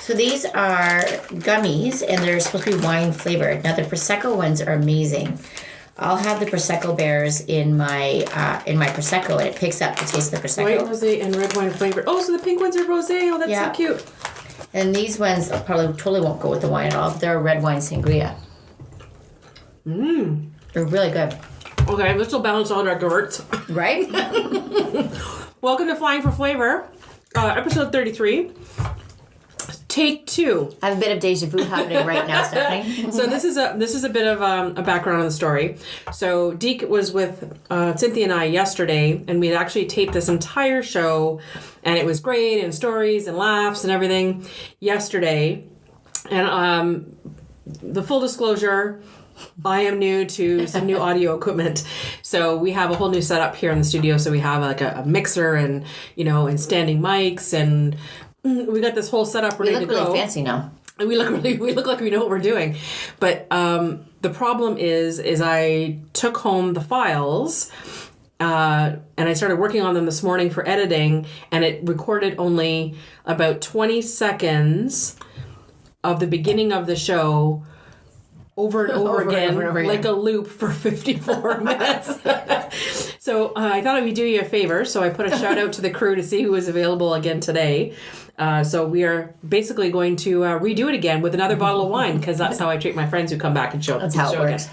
So these are gummies, and they're supposed to be wine flavored. Now the Prosecco ones are amazing. I'll have the Prosecco bears in my Prosecco, and it picks up the taste of the Prosecco. White rosé and red wine flavored. Oh, so the pink ones are rosé. Oh, that's so cute. And these ones probably totally won't go with the wine at all. But they're a red wine sangria. They're really good. Okay, this will balance all our Gewurz. Right? Welcome to Flying for Flavor, episode 33. Take 2. I have a bit of deja vu happening right now, Stephanie. So this is a bit of a background on the story. So Deke was with Cynthia and I yesterday, and we had actually taped this entire show, and it was great, and stories and laughs and everything yesterday. And the full disclosure, I am new to some new audio equipment. So we have a whole new setup here in the studio. So we have like a mixer and, and standing mics, and we got this whole setup ready to go. We look really fancy now. And we look like we know what we're doing. But the problem is I took home the files and I started working on them this morning for editing, and it recorded only about 20 seconds of the beginning of the show over and over again, like a loop for 54 minutes. So I thought I would do you a favor. So I put a shout out to the crew to see who was available again today. So we are basically going to redo it again with another bottle of wine, because that's how I treat my friends who come back and show up. That's how it works.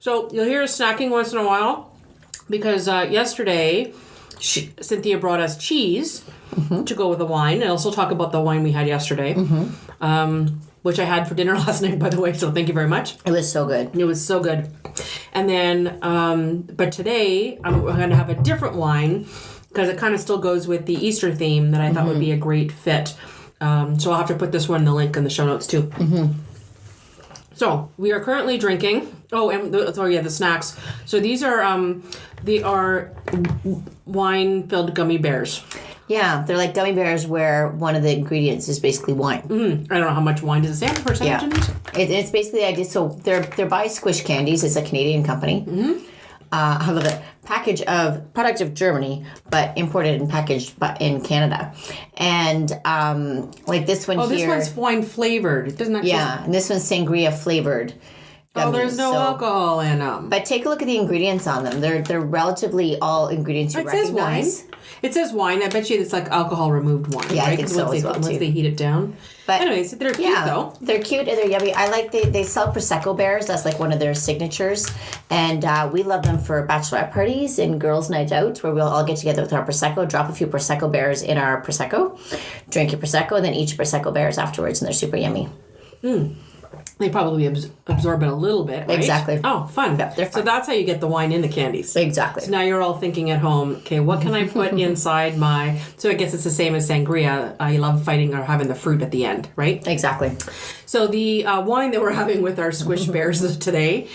So you'll hear us snacking once in a while, because yesterday Cynthia brought us cheese to go with the wine. And I'll also talk about the wine we had yesterday. Which I had for dinner last night, by the way, so thank you very much. It was so good. It was so good. And then, but today, I'm going to have a different wine, because it kind of still goes with the Easter theme that I thought would be a great fit. So I'll have to put this one in the link in the show notes, too. So, we are currently drinking... Oh, and the snacks. So these are, they are wine-filled gummy bears. Yeah, they're like gummy bears where one of the ingredients is basically wine. I don't know how much wine does it say on the percentage in these? It's basically the idea. So they're by Squish Candies. It's a Canadian company. Have a product of Germany, but imported and packaged in Canada. And like this one here. Oh, this one's wine flavored. It doesn't actually... Yeah, and this one's sangria flavored. Gummies. Oh, there's no alcohol in them. But take a look at the ingredients on them. They're relatively all ingredients you recognize. Says wine. It says wine. I bet you it's like alcohol removed wine. Yeah, right? I think so as well, Once they heat it down. But anyways, they're cute though. They're cute and they're yummy. I like they sell Prosecco bears. That's like one of their signatures. And we love them for bachelorette parties and girls' night out, where we'll all get together with our Prosecco, drop a few Prosecco bears in our Prosecco, drink your Prosecco, and then eat your Prosecco bears afterwards, and they're super yummy. They probably absorb it a little bit, right? Exactly. Oh, fun. Yep, they're fun. So that's how you get the wine in the candies. Exactly. So now you're all thinking at home, okay, what can I put inside my... So I guess it's the same as sangria. I love fighting or having the fruit at the end, right? Exactly. So the wine that we're having with our Squish Bears today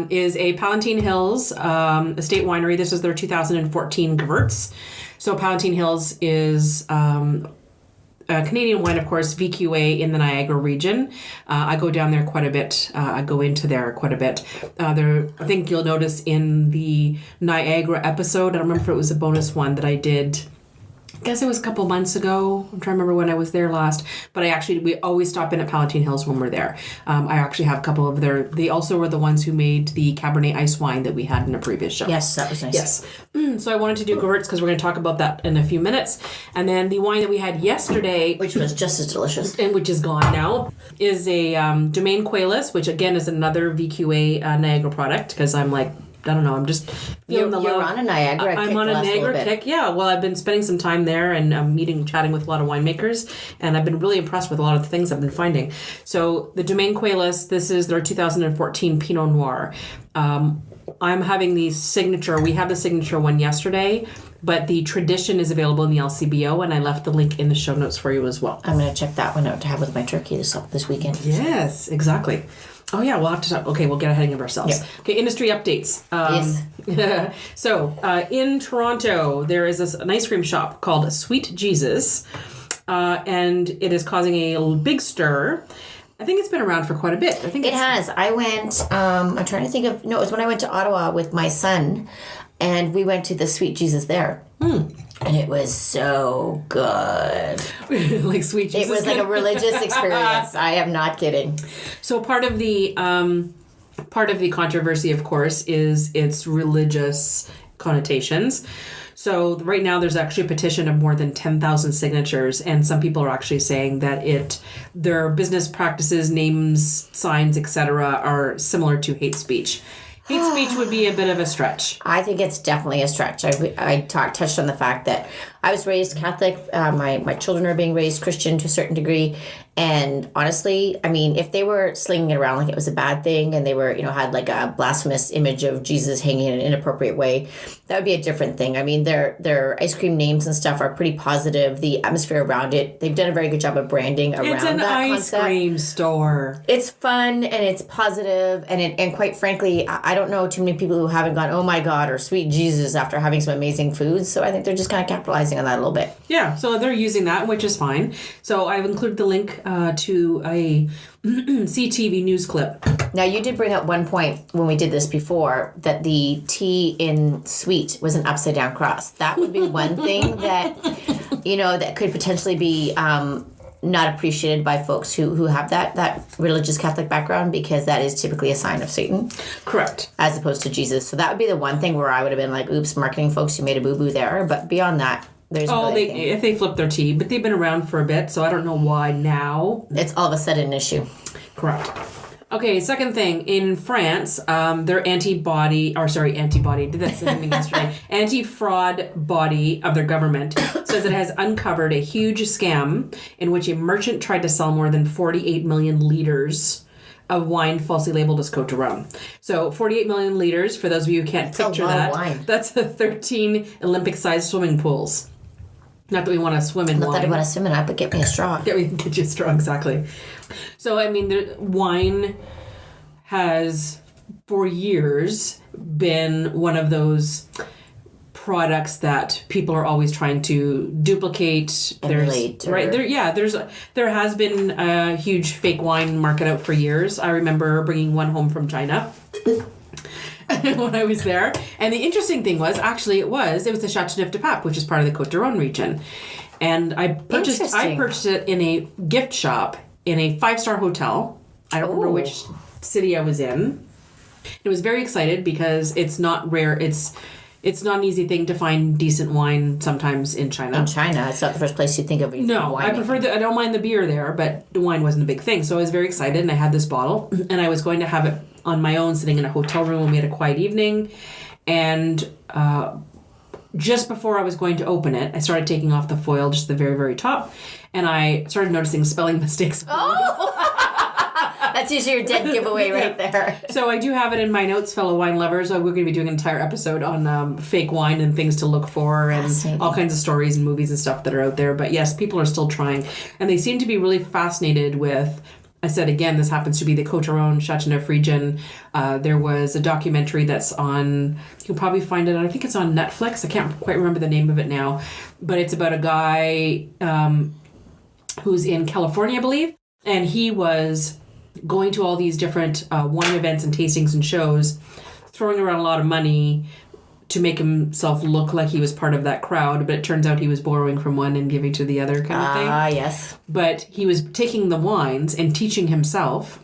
is a Palatine Hills estate winery. This is their 2014 Gewurz. So Palatine Hills is... Canadian wine, of course, VQA in the Niagara region. I go down there quite a bit. I go into there quite a bit. I think you'll notice in the Niagara episode, I don't remember if it was a bonus one that I did. I guess it was a couple months ago. I'm trying to remember when I was there last. But we always stop in at Palatine Hills when we're there. I actually have a couple of they also were the ones who made the Cabernet ice wine that we had in a previous show. Yes, that was nice. Yes. So I wanted to do Gewurz because we're going to talk about that in a few minutes. And then the wine that we had yesterday, which was just as delicious, and which is gone now, is a Domaine Qualis, which again is another VQA Niagara product, because I'm like, I don't know, I'm just feeling the love. You're on a Niagara kick. I'm on a Niagara kick, yeah. Well, I've been spending some time there and chatting with a lot of winemakers, and I've been really impressed with a lot of the things I've been finding. So the Domaine Qualis, this is their 2014 Pinot Noir. I'm having the signature. We have the signature one yesterday, but the tradition is available in the LCBO, and I left the link in the show notes for you as well. I'm going to check that one out to have with my turkey this weekend. Yes, exactly. Oh, yeah, we'll have to talk. Okay, we'll get ahead of ourselves. Yep. Okay, industry updates. Yes. So, in Toronto, there is an ice cream shop called Sweet Jesus, and it is causing a big stir. I think it's been around for quite a bit. I think it has. I went, I'm trying to think of, no, it was when I went to Ottawa with my son, and we went to the Sweet Jesus there. And it was so good. Like sweet Jesus. It was like a religious experience. I am not kidding. So part of the controversy, of course, is its religious connotations. So right now there's actually a petition of more than 10,000 signatures, and some people are actually saying that their business practices, names, signs, etc. are similar to hate speech. Hate speech would be a bit of a stretch. I think it's definitely a stretch. I touched on the fact that I was raised Catholic. My children are being raised Christian to a certain degree. And honestly, I mean, if they were slinging it around like it was a bad thing and they were, had like a blasphemous image of Jesus hanging in an inappropriate way, that would be a different thing. I mean, their ice cream names and stuff are pretty positive. The atmosphere around it, they've done a very good job of branding around that concept. It's an ice cream store. It's fun and it's positive, and quite frankly, I don't know too many people who haven't gone, oh my God, or sweet Jesus after having some amazing foods. So I think they're just kind of capitalizing on that a little bit. Yeah, so they're using that, which is fine. So I've included the link to a CTV news clip. Now, you did bring up one point when we did this before, that the T in sweet was an upside down cross. That would be one thing that, that could potentially be not appreciated by folks who have that religious Catholic background, because that is typically a sign of Satan. Correct. As opposed to Jesus. So that would be the one thing where I would have been like, oops, marketing folks, you made a boo-boo there. But beyond that, there's if they flip their T, but they've been around for a bit, so I don't know why now. It's all of a sudden an issue. Correct. Okay, second thing, in France, their anti-fraud body of their government says it has uncovered a huge scam in which a merchant tried to sell more than 48 million liters of wine falsely labeled as Côte de Rhone. So 48 million liters, for those of you who can't picture that, that's 13 Olympic-sized swimming pools. Not that we want to swim in wine. Not that I want to swim in it, but get me a straw. Get you a straw, exactly. So, I mean, the wine has, for years, been one of those products that people are always trying to duplicate. There has been a huge fake wine market out for years. I remember bringing one home from China when I was there. And the interesting thing was, actually, it was the Châteauneuf-du-Pape, which is part of the Côte d'Or region. And I purchased it in a gift shop in a 5-star hotel. I don't remember which city I was in. I was very excited because it's not rare. It's not an easy thing to find decent wine sometimes in China. In China, it's not the first place you think of. No, I prefer I don't mind the beer there, but the wine wasn't a big thing. So I was very excited, and I had this bottle, and I was going to have it on my own, sitting in a hotel room when we had a quiet evening, and just before I was going to open it, I started taking off the foil, just the very, very top, and I started noticing spelling mistakes. That's usually your dead giveaway right there. So I do have it in my notes, fellow wine lovers. We're going to be doing an entire episode on fake wine and things to look for and all kinds of stories and movies and stuff that are out there. But yes, people are still trying. And they seem to be really fascinated with, I said again, this happens to be the Côte d'Or Châteauneuf region. There was a documentary that's on, you can probably find it, I think it's on Netflix. I can't quite remember the name of it now. But it's about a guy who's in California, I believe. And he was going to all these different wine events and tastings and shows, throwing around a lot of money to make himself look like he was part of that crowd, but it turns out he was borrowing from one and giving to the other kind of thing. Yes. But he was taking the wines and teaching himself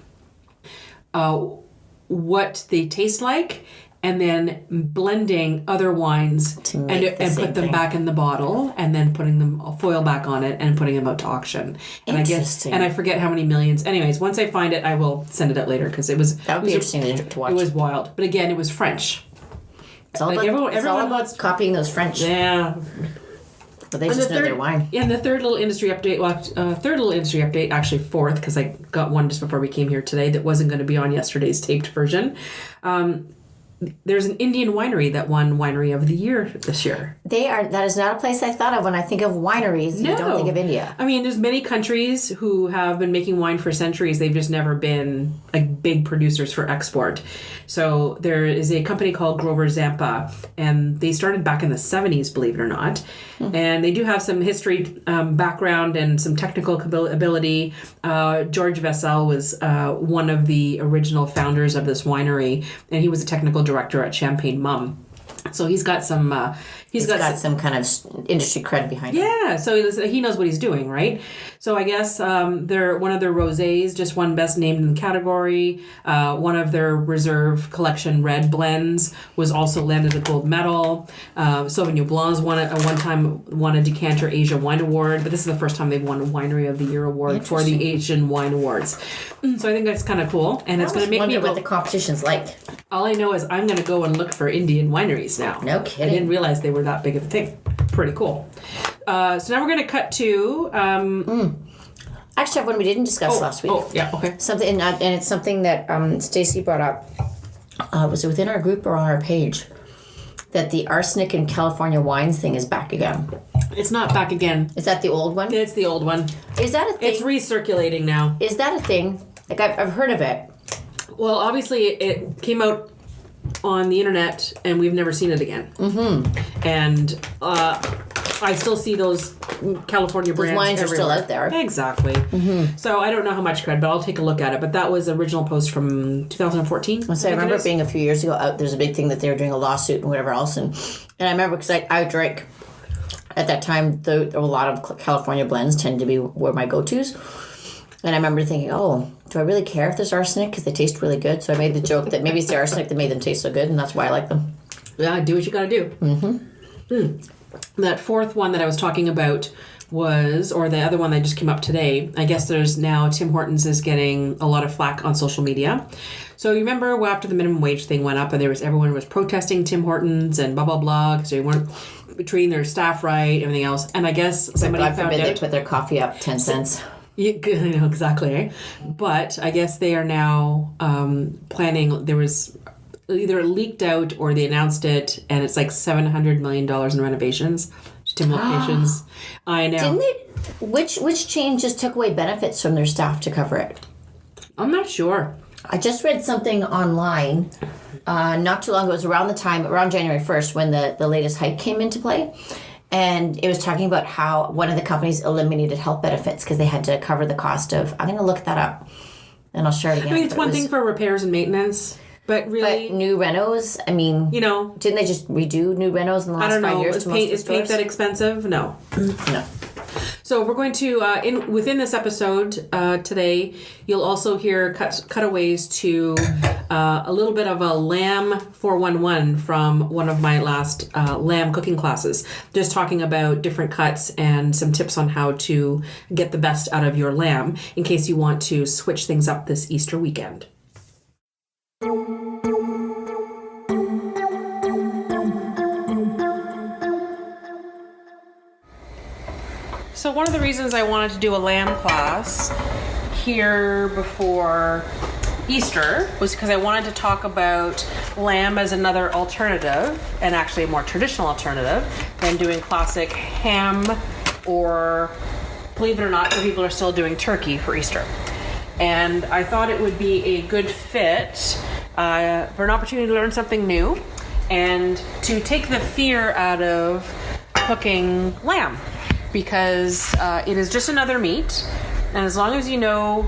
what they taste like, and then blending other wines and put them back in the bottle, and then putting them foil back on it and putting them out to auction. And I forget how many millions. Anyways, once I find it, I will send it out later, because that would be interesting to watch. It was wild, but again, it was French. It's all about copying those French. Yeah. But they just know their wine. Yeah, and the third little industry update, actually fourth, because I got one just before we came here today that wasn't going to be on yesterday's taped version. There's an Indian winery that won Winery of the Year this year. That is not a place I thought of when I think of wineries. No. You don't think of India. I mean, there's many countries who have been making wine for centuries. They've just never been like big producers for export. So there is a company called Grover Zampa, and they started back in the 70s, believe it or not. Mm-hmm. And they do have some history background and some technical ability. George Vessel was one of the original founders of this winery, and he was a technical director at Champagne Mum. So he's got some He's got some kind of industry cred behind him. Yeah, so he knows what he's doing, right? So I guess one of their rosés just won best named in the category. One of their reserve collection red blends was also landed a gold medal. Sauvignon Blancs one time won a Decanter Asia Wine Award, but this is the first time they've won a Winery of the Year award for the Asian Wine Awards. So I think that's kind of cool, and it's going to make me wonder what the competition's like. All I know is I'm going to go and look for Indian wineries now. No kidding. I didn't realize they were that big of a thing. Pretty cool. So now we're going to cut to... Actually, I have one we didn't discuss last week. Oh, yeah, okay. Something, and it's something that Stacy brought up. Was it within our group or on our page? That the arsenic in California wines thing is back again. It's not back again. Is that the old one? It's the old one. Is that a thing? It's recirculating now. Is that a thing? Like, I've heard of it. Well, obviously, it came out on the internet, and we've never seen it again. Mm-hmm. And I still see those California brands. Those wines everywhere. are still out there. Exactly. Mm-hmm. So I don't know how much cred, but I'll take a look at it. But that was the original post from 2014. So I remember it being a few years ago. There's a big thing that they were doing a lawsuit and whatever else. And I remember because I drank at that time, there were a lot of California blends tend to be were my go-tos. And I remember thinking, oh, do I really care if there's arsenic? Because they taste really good. So I made the joke that maybe it's the arsenic that made them taste so good, and that's why I like them. Yeah, do what you gotta do. Mm-hmm. That fourth one that I was talking about was, or the other one that just came up today, I guess there's now Tim Hortons is getting a lot of flack on social media. So you remember after the minimum wage thing went up and everyone was protesting Tim Hortons and blah, blah, blah, because they weren't treating their staff right, everything else. And I guess somebody God found forbid out... they put their coffee up 10 cents. I know, exactly. Eh? But I guess they are now planning, there was either leaked out or they announced it, and it's like $700 million in renovations to Tim locations. I know. Didn't they? Which chain just took away benefits from their staff to cover it? I'm not sure. I just read something online not too long ago. It was around January 1st when the latest hike came into play. And it was talking about how one of the companies eliminated health benefits because they had to cover the cost of... I'm going to look that up and I'll share it again. I mean, it's one thing for repairs and maintenance, but really... But new renos, I mean... You know... Didn't they just redo new renos in the last 5 years? Is paint that expensive? No. No. So we're going to, within this episode today, you'll also hear cutaways to a little bit of a lamb 411 from one of my last lamb cooking classes. Just talking about different cuts and some tips on how to get the best out of your lamb in case you want to switch things up this Easter weekend. So one of the reasons I wanted to do a lamb class here before Easter was because I wanted to talk about lamb as another alternative, and actually a more traditional alternative than doing classic ham, or, believe it or not, some people are still doing turkey for Easter. And I thought it would be a good fit for an opportunity to learn something new and to take the fear out of cooking lamb. Because it is just another meat, and as long as you know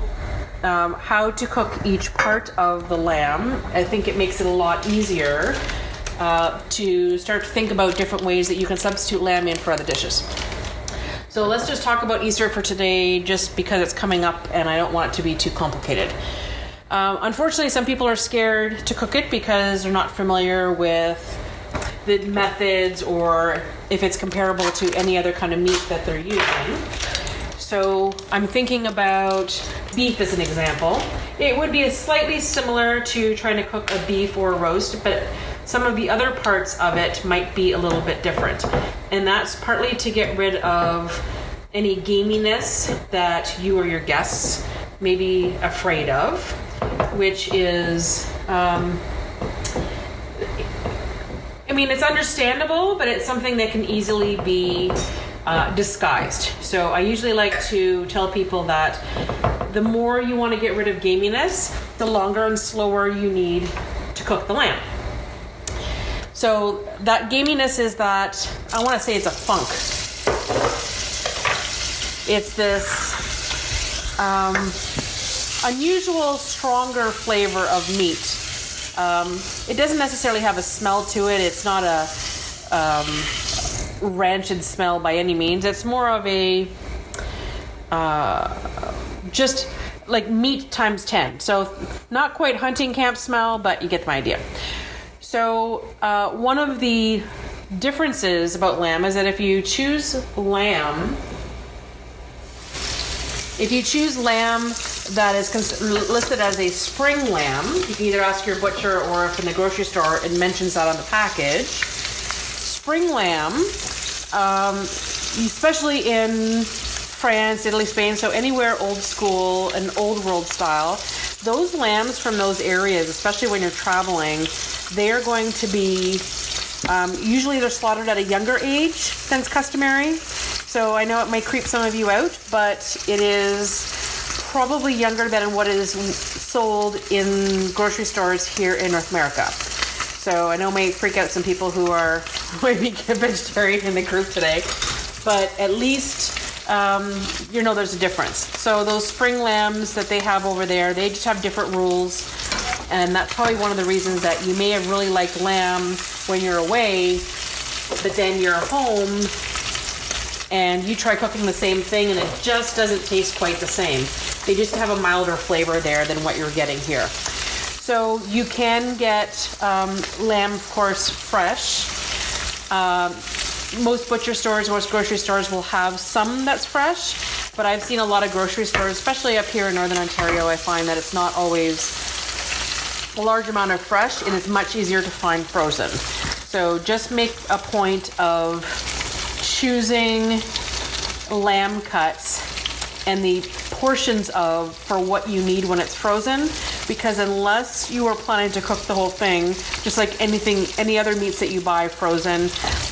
how to cook each part of the lamb, I think it makes it a lot easier to start to think about different ways that you can substitute lamb in for other dishes. So let's just talk about Easter for today, just because it's coming up and I don't want it to be too complicated. Unfortunately, some people are scared to cook it because they're not familiar with the methods or if it's comparable to any other kind of meat that they're using. So I'm thinking about beef as an example. It would be slightly similar to trying to cook a beef or a roast, but some of the other parts of it might be a little bit different. And that's partly to get rid of any gaminess that you or your guests may be afraid of, which is... I mean, it's understandable, but it's something that can easily be disguised. So I usually like to tell people that the more you want to get rid of gaminess, the longer and slower you need to cook the lamb. So that gaminess is that, I want to say it's a funk. It's this unusual, stronger flavor of meat. It doesn't necessarily have a smell to it. It's not rancid smell by any means. It's more of a just like meat times 10. So not quite hunting camp smell, but you get my idea. So one of the differences about lamb is that if you choose lamb that is listed as a spring lamb, you can either ask your butcher or if in the grocery store it mentions that on the package. Spring lamb, especially in France, Italy, Spain, so anywhere old school and old world style, those lambs from those areas, especially when you're traveling, they're going to be, usually they're slaughtered at a younger age than's customary. So I know it might creep some of you out, but it is probably younger than what is sold in grocery stores here in North America. So I know it may freak out some people who are maybe vegetarian in the group today, but at least there's a difference. So those spring lambs that they have over there, they just have different rules, and that's probably one of the reasons that you may have really liked lamb when you're away, but then you're home and you try cooking the same thing and it just doesn't taste quite the same. They just have a milder flavor there than what you're getting here. So you can get lamb, of course, fresh. Most butcher stores, most grocery stores will have some that's fresh, but I've seen a lot of grocery stores, especially up here in Northern Ontario, I find that it's not always a large amount of fresh and it's much easier to find frozen. So just make a point of choosing lamb cuts and the portions for what you need when it's frozen, because unless you are planning to cook the whole thing, just like any other meats that you buy frozen,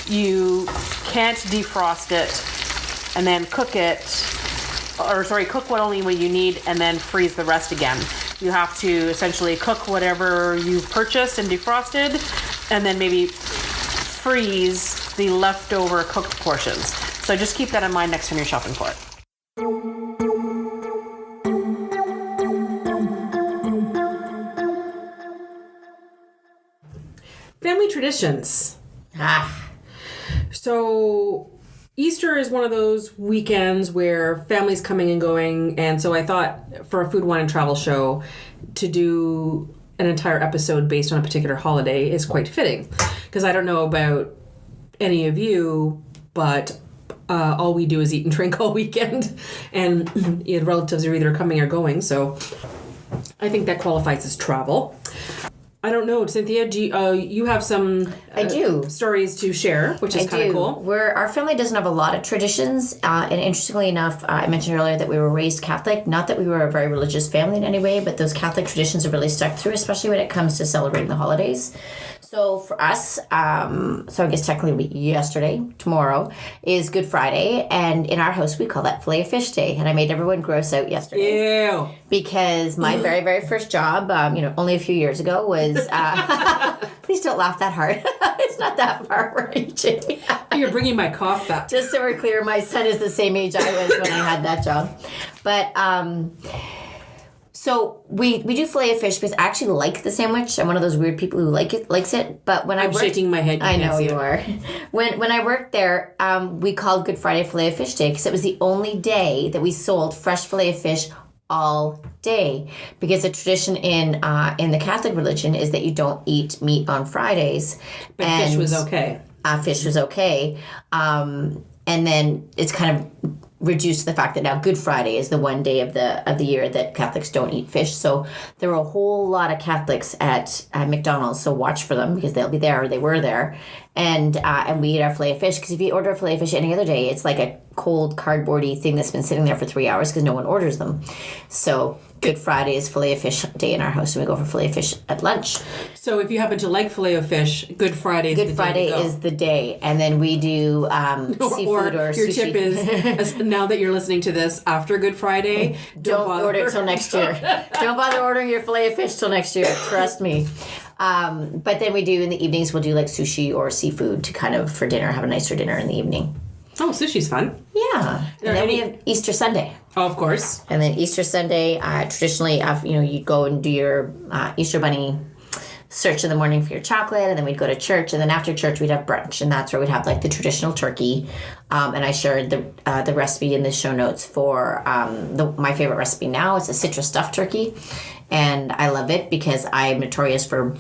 you can't defrost it and then cook only what you need and then freeze the rest again. You have to essentially cook whatever you've purchased and defrosted and then maybe freeze the leftover cooked portions. So just keep that in mind next time you're shopping for it. Family traditions. So Easter is one of those weekends where families coming and going, and so I thought for a food, wine, and travel show to do an entire episode based on a particular holiday is quite fitting, because I don't know about any of but all we do is eat and drink all weekend, and relatives are either coming or going, so I think that qualifies as travel. I don't know, Cynthia, do you have some I do. Stories to share, which is kind of cool. Our family doesn't have a lot of traditions, and interestingly enough, I mentioned earlier that we were raised Catholic. Not that we were a very religious family in any way, but those Catholic traditions have really stuck through, especially when it comes to celebrating the holidays. So for us, so I guess technically tomorrow is Good Friday, and in our house we call that Filet-O-Fish Day, and I made everyone gross out yesterday. Ew. Because my very, very first job, only a few years ago was, please don't laugh that hard. It's not that far reaching. You're bringing my cough back. Just so we're clear, my son is the same age I was when I had that job. But, so we do Filet-O-Fish because I actually like the sandwich. I'm one of those weird people who likes it. But when I'm shaking my head. I know you are. When I worked there, we called Good Friday Filet-O-Fish Day because it was the only day that we sold fresh Filet-O-Fish all day. Because the tradition in the Catholic religion is that you don't eat meat on Fridays. But fish was okay. Fish was okay. And then it's kind of reduced to the fact that now Good Friday is the one day of the year that Catholics don't eat fish. So there were a whole lot of Catholics at McDonald's. So watch for them because they'll be there, or they were there. And we eat our Filet-O-Fish because if you order a Filet-O-Fish any other day, it's like a cold cardboardy thing that's been sitting there for 3 hours because no one orders them. So Good Friday is Filet-O-Fish Day in our house, and we go for Filet-O-Fish at lunch. So if you happen to like Filet-O-Fish, Good Friday is the day, and then we do seafood or your sushi. tip is, now that you're listening to this after Good Friday, don't order it till next year. Don't bother ordering your Filet-O-Fish till next year. Trust me. But then we do in the evenings, we'll do like sushi or seafood to kind of for dinner, have a nicer dinner in the evening. Oh, sushi's fun. Yeah. And then we have Easter Sunday. Oh, of course. And then Easter Sunday, traditionally, you go and do your Easter Bunny search in the morning for your chocolate, and then we'd go to church, and then after church we'd have brunch, and that's where we'd have like the traditional turkey. And I shared the recipe in the show notes for my favorite recipe now. It's a citrus stuffed turkey. And I love it because I'm notorious for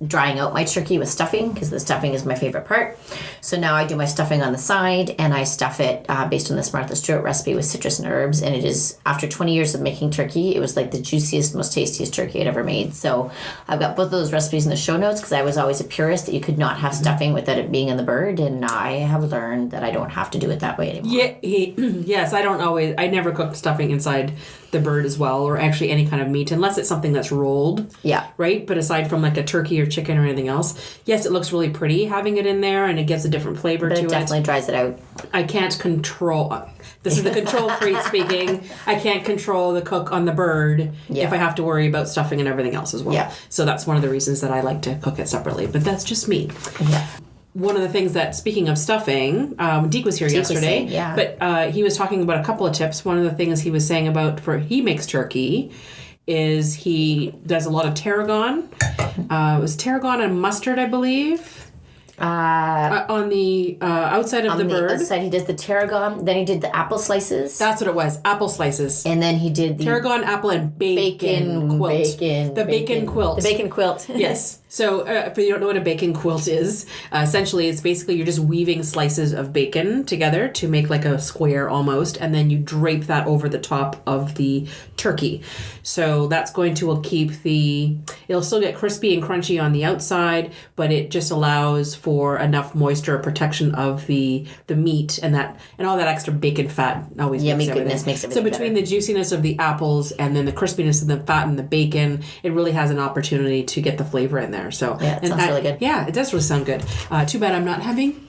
drying out my turkey with stuffing, because the stuffing is my favorite part. So now I do my stuffing on the side, and I stuff it based on this Martha Stewart recipe with citrus and herbs. And it is, after 20 years of making turkey, it was like the juiciest, most tastiest turkey I'd ever made. So I've got both of those recipes in the show notes, because I was always a purist that you could not have stuffing without it being in the bird. And I have learned that I don't have to do it that way anymore. Yeah, yes, I never cook stuffing inside the bird as well, or actually any kind of meat, unless it's something that's rolled. Yeah. Right? But aside from like a turkey or chicken or anything else, yes, it looks really pretty having it in there, and it gives a different flavor to it. But it definitely dries it out. I can't control... This is the control freak speaking. I can't control the cook on the bird if I have to worry about stuffing and everything else as well. Yeah. So that's one of the reasons that I like to cook it separately. But that's just me. Yeah. One of the things that, speaking of stuffing, Deke was here yesterday, but he was talking about a couple of tips. One of the things he was saying about he makes turkey is he does a lot of tarragon. It was tarragon and mustard, I believe. On the outside of the bird. On the outside, he did the tarragon. Then he did the apple slices. That's what it was, apple slices. And then he did the tarragon, apple, and bacon quilt. The bacon quilt. The bacon quilt. Yes. So, if you don't know what a bacon quilt is, essentially it's basically you're just weaving slices of bacon together to make like a square almost, and then you drape that over the top of the turkey. So that's going to keep it'll still get crispy and crunchy on the outside, but it just allows for enough moisture protection of the meat and all that extra bacon fat always makes everything so between better. The juiciness of the apples and then the crispiness of the fat and the bacon, it really has an opportunity to get the flavor in there. So yeah, it sounds really good. Yeah, it does really sound good. Too bad I'm not having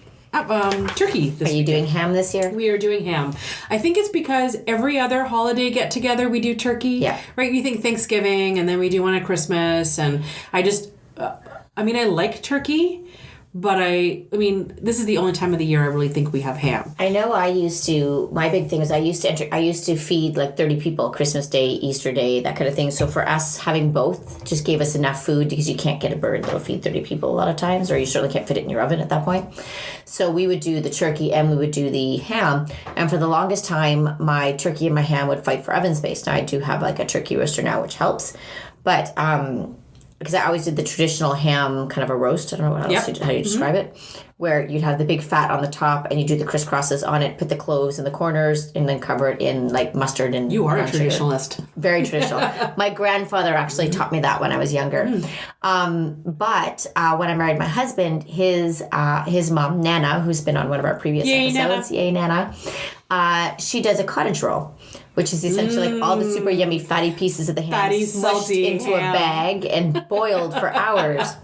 turkey this Are you doing ham this year? We are doing ham. I think it's because every other holiday get together we do turkey. Yeah. Right? You think Thanksgiving, and then we do one at Christmas, and I just I like turkey, but I mean, this is the only time of the year I really think we have ham. I know my big thing is I used to feed like 30 people Christmas Day, Easter Day, that kind of thing. So for us, having both just gave us enough food, because you can't get a bird that'll feed 30 people a lot of times, or you certainly can't fit it in your oven at that point. So we would do the turkey and we would do the ham. And for the longest time, my turkey and my ham would fight for oven space. Now I do have like a turkey roaster now, which helps. But because I always did the traditional ham, kind of a roast. I don't know how you describe it, where you'd have the big fat on the top and you do the crisscrosses on it, put the cloves in the corners, and then cover it in like mustard and You are a sugar. traditionalist. Very traditional. My grandfather actually taught me that when I was younger. But when I married my husband, his mom, Nana, who's been on one of our previous episodes, Nana, she does a cottage roll, which is essentially like all the super yummy fatty pieces of the ham smushed into a bag and boiled for hours.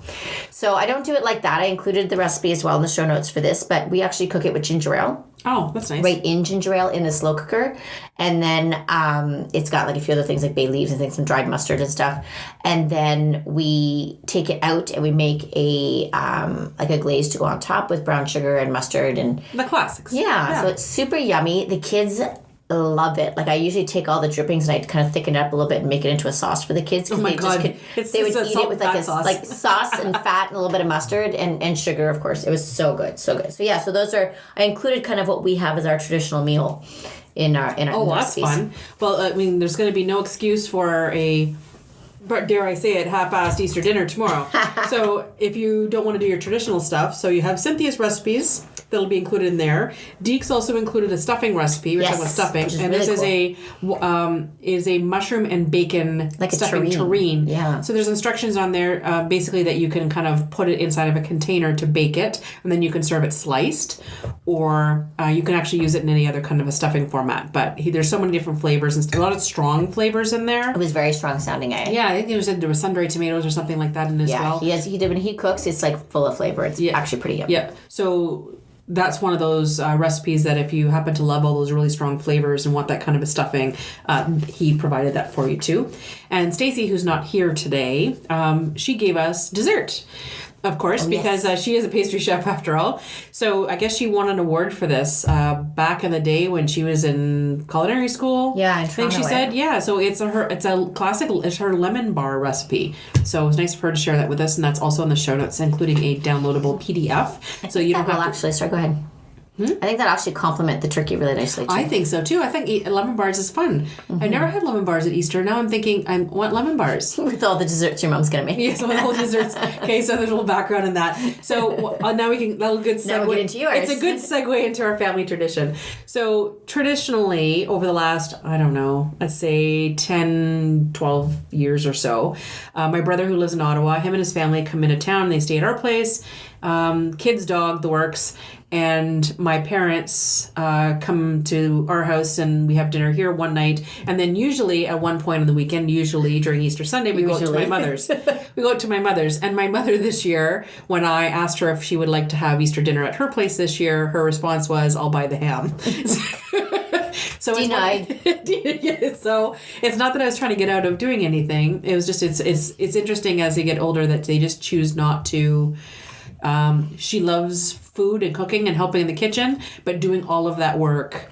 So I don't do it like that. I included the recipe as well in the show notes for this, but we actually cook it with ginger ale. Oh, that's nice. Right in ginger ale in the slow cooker. And then it's got like a few other things like bay leaves and things, some dried mustard and stuff. And then we take it out and we make a glaze to go on top with brown sugar and mustard and the classics. Yeah. So it's super yummy. The kids love it. Like I usually take all the drippings and I kind of thicken it up a little bit and make it into a sauce for the kids. Oh my God. They would eat it with like sauce and fat and a little bit of mustard and sugar, of course. It was so good. So good. So yeah, so those are, I included kind of what we have as our traditional meal in our that's fun. Well, I mean, there's going to be no excuse for but dare I say it, half-assed Easter dinner tomorrow. So if you don't want to do your traditional stuff, so you have Cynthia's recipes that'll be included in there. Deke's also included a stuffing recipe. We're talking about stuffing, and really this is a mushroom and bacon like stuffing terrine. Yeah. So there's instructions on there, basically that you can kind of put it inside of a container to bake it, and then you can serve it sliced, or you can actually use it in any other kind of a stuffing format. But there's so many different flavors and a lot of strong flavors in there. It was very strong sounding. Yeah, I think there was sun-dried tomatoes or something like that in as well. Yeah, he did when he cooks. It's like full of flavor. It's actually pretty yummy. Yeah. So that's one of those recipes that if you happen to love all those really strong flavors and want that kind of a stuffing, he provided that for you too. And Stacy, who's not here today, she gave us dessert. Of course, because she is a pastry chef after all. So I guess she won an award for this back in the day when she was in culinary school. Yeah, in I think she Toronto, said, yeah. So it's a classic. It's her lemon bar recipe. So it was nice for her to share that with us, and that's also in the show notes, including a downloadable PDF. So you don't have to actually. Sorry, go ahead. I think that actually complement the turkey really nicely too. I think so too. I think lemon bars is fun. I never had lemon bars at Easter. Now I'm thinking I want lemon bars. With all the desserts your mom's gonna make. Yes, with all the desserts. Okay, so there's a little background in that. So now we can. That'll good segue. Now we'll get into yours. It's a good segue into our family tradition. So traditionally, over the last, I don't know, let's say 10, 12 years or so, my brother who lives in Ottawa, him and his family come into town. They stay at our place. Kids, dog, the works. And my parents come to our house and we have dinner here one night. And then usually at one point on the weekend, usually during Easter Sunday, we go to my mother's. We go to my mother's. And my mother this year, when I asked her if she would like to have Easter dinner at her place this year, her response was, I'll buy the ham. So denied. So it's not that I was trying to get out of doing anything. It was just, it's interesting as they get older that they just choose not to. She loves food and cooking and helping in the kitchen, but doing all of that work,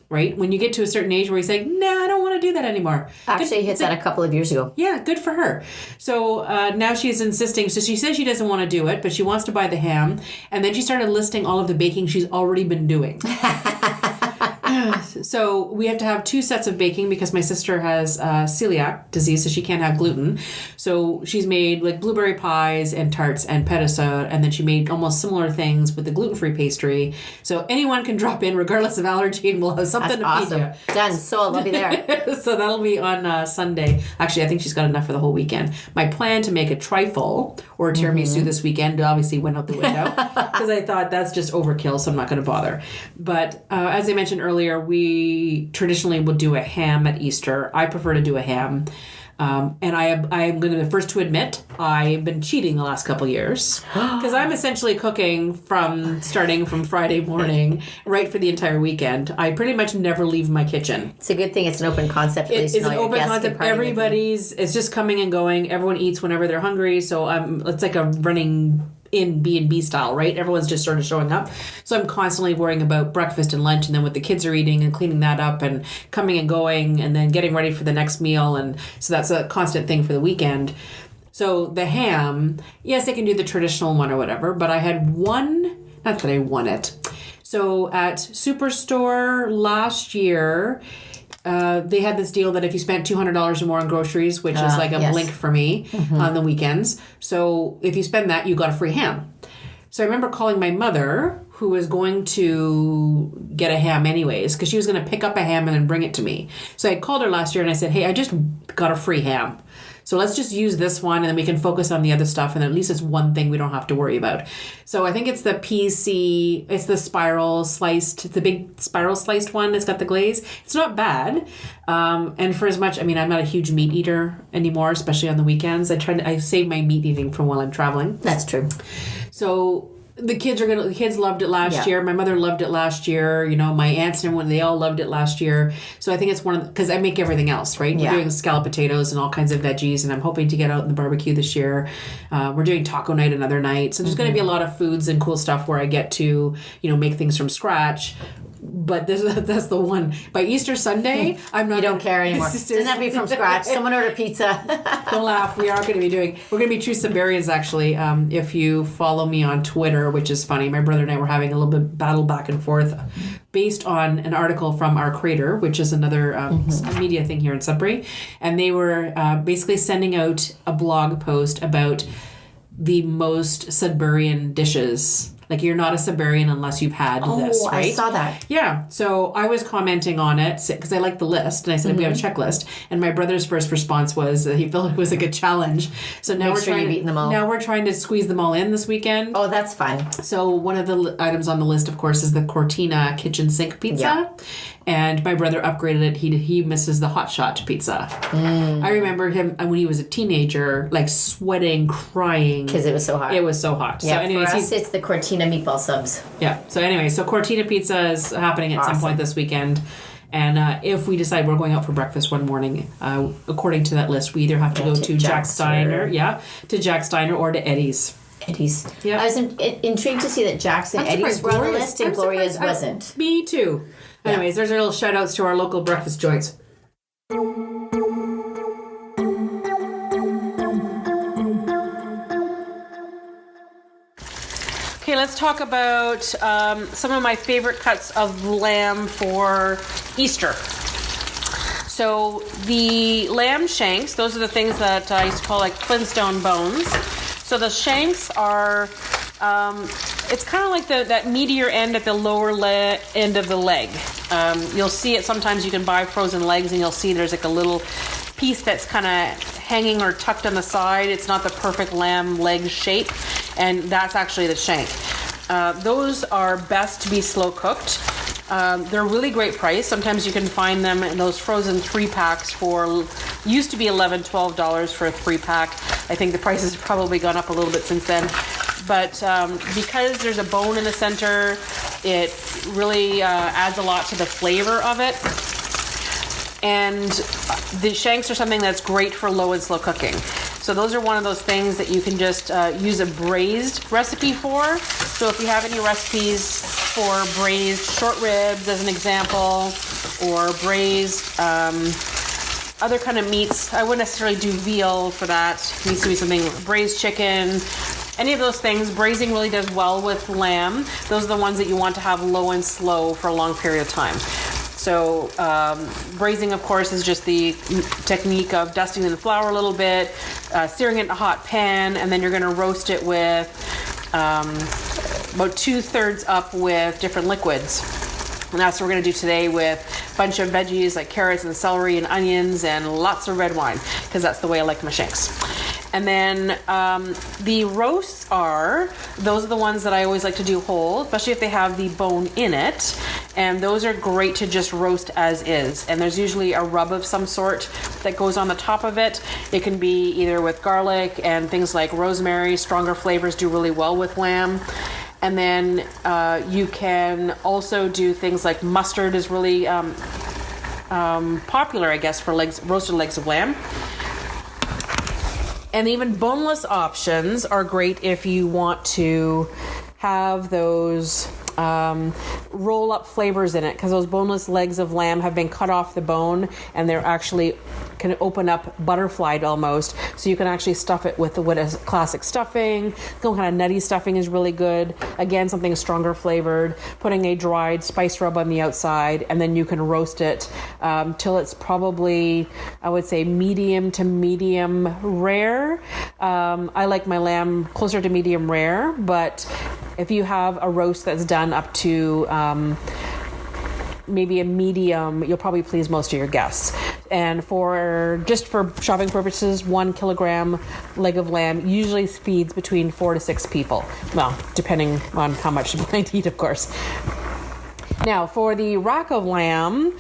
right? When you get to a certain age where you say, nah, I don't want to do that anymore. Actually, hit that a couple of years ago. Yeah, good for her. So now she's insisting. So she says she doesn't want to do it, but she wants to buy the ham. And then she started listing all of the baking she's already been doing. So we have to have 2 sets of baking because my sister has celiac disease, so she can't have gluten. So she's made like blueberry pies and tarts and pedissa, and then she made almost similar things with the gluten-free pastry. So anyone can drop in regardless of allergy, and we'll have something That's to awesome. feed you. Done. So I'll be there. So that'll be on Sunday. Actually, I think she's got enough for the whole weekend. My plan to make a trifle or a tiramisu this weekend obviously went out the window because I thought that's just overkill, so I'm not going to bother. But as I mentioned earlier, we traditionally would do a ham at Easter. I prefer to do a ham. And I'm going to be the first to admit I've been cheating the last couple years because I'm essentially cooking starting from Friday morning right for the entire weekend. I pretty much never leave my kitchen. It's a good thing. It's an open concept. At least It's an open concept. Everybody's it's just coming and going. Everyone eats whenever they're hungry. So it's like a running in B&B style, right? Everyone's just sort of showing up. So I'm constantly worrying about breakfast and lunch and then what the kids are eating and cleaning that up and coming and going and then getting ready for the next meal. And so that's a constant thing for the weekend. So the ham, yes, I can do the traditional one or whatever, but I had one, not that I won it. So at Superstore last year, they had this deal that if you spent $200 or more on groceries, which is like a blink for me on the weekends. So if you spend that, you got a free ham. So I remember calling my mother, who was going to get a ham anyways, because she was going to pick up a ham and then bring it to me. So I called her last year and I said, hey, I just got a free ham. So let's just use this one and then we can focus on the other stuff and at least it's one thing we don't have to worry about. So I think it's the PC, it's the spiral sliced, it's the big spiral sliced one that's got the glaze. It's not bad. And for as much, I mean, I'm not a huge meat eater anymore, especially on the weekends. I save my meat eating from while I'm traveling. That's true. So the kids loved it last year. My mother loved it last year. You know, my aunts and everyone, they all loved it last year. So I think it's because I make everything else, right? Yeah. We're doing scalloped potatoes and all kinds of veggies, and I'm hoping to get out in the barbecue this year. We're doing taco night another night. So there's going to be a lot of foods and cool stuff where I get to, make things from scratch. But that's the one. By Easter Sunday, I'm not. You don't care anymore. Doesn't have to be from scratch. Someone order pizza. Don't laugh. We're going to be true Siberians, actually. If you follow me on Twitter, which is funny, my brother and I were having a little bit battle back and forth based on an article from Our Crater, which is another media thing here in Sudbury. And they were basically sending out a blog post about the most Sudburian dishes. Like, you're not a Siberian unless you've had this, right? I saw that. Yeah. So I was commenting on it because I liked the list. And I said, we have a checklist. And my brother's first response was that he felt it was a good challenge. So now Make sure you've eaten them all. Now we're trying to squeeze them all in this weekend. Oh, that's fun. So one of the items on the list, of course, is the Cortina kitchen sink pizza. Yeah. And my brother upgraded it. He misses the hot shot pizza. I remember him when he was a teenager, like sweating, crying. Because it was so hot. It was so hot. Yeah, so anyways, for us, it's the Cortina meatball subs. Yeah. So anyway, so Cortina pizza is happening at some point this weekend. And if we decide we're going out for breakfast one morning, according to that list, we either have to go to Jack Steiner, to Jack Steiner or to Eddie's. Eddie's. Yeah. I was intrigued to see that Jackson I'm Eddie's surprised were on the Gloria's- list and I'm Gloria's surprised- wasn't. Me too. Anyways, there's our little shout outs to our local breakfast joints. Okay, let's talk about some of my favorite cuts of lamb for Easter. So the lamb shanks, those are the things that I used to call like Flintstone bones. So the shanks are, it's kind of like that meatier end at the lower end of the leg. You'll see it sometimes. You can buy frozen legs and you'll see there's like a little piece that's kind of hanging or tucked on the side. It's not the perfect lamb leg shape, and that's actually the shank. Those are best to be slow cooked. They're really great price. Sometimes you can find them in those frozen 3-packs for, used to be $11, $12 for a 3-pack. I think the price has probably gone up a little bit since then. But because there's a bone in the center, it really adds a lot to the flavor of it. And the shanks are something that's great for low and slow cooking. So those are one of those things that you can just use a braised recipe for. So if you have any recipes for braised short ribs as an example, or braised other kind of meats, I wouldn't necessarily do veal for that. It needs to be something braised chicken. Any of those things, braising really does well with lamb. Those are the ones that you want to have low and slow for a long period of time. So braising, of course, is just the technique of dusting in the flour a little bit, searing it in a hot pan, and then you're going to roast it with about 2/3 up with different liquids. And that's what we're going to do today with a bunch of veggies like carrots and celery and onions and lots of red wine, because that's the way I like my shanks. And then the roasts those are the ones that I always like to do whole, especially if they have the bone in it. And those are great to just roast as is. And there's usually a rub of some sort that goes on the top of it. It can be either with garlic and things like rosemary. Stronger flavors do really well with lamb. And then you can also do things like mustard is really popular, I guess, for roasted legs of lamb. And even boneless options are great if you want to have those roll up flavors in it, because those boneless legs of lamb have been cut off the bone and they're actually can open up butterflied almost, so you can actually stuff it with what is classic stuffing. Some kind of nutty stuffing is really good. Again, something stronger flavored, putting a dried spice rub on the outside, and then you can roast it till it's probably, I would say, medium to medium rare. I like my lamb closer to medium rare, but if you have a roast that's done up to maybe a medium, you'll probably please most of your guests. And for shopping purposes, 1 kilogram leg of lamb usually feeds between 4 to 6 people. Well, depending on how much you plan to eat, of course. Now, for the rack of lamb,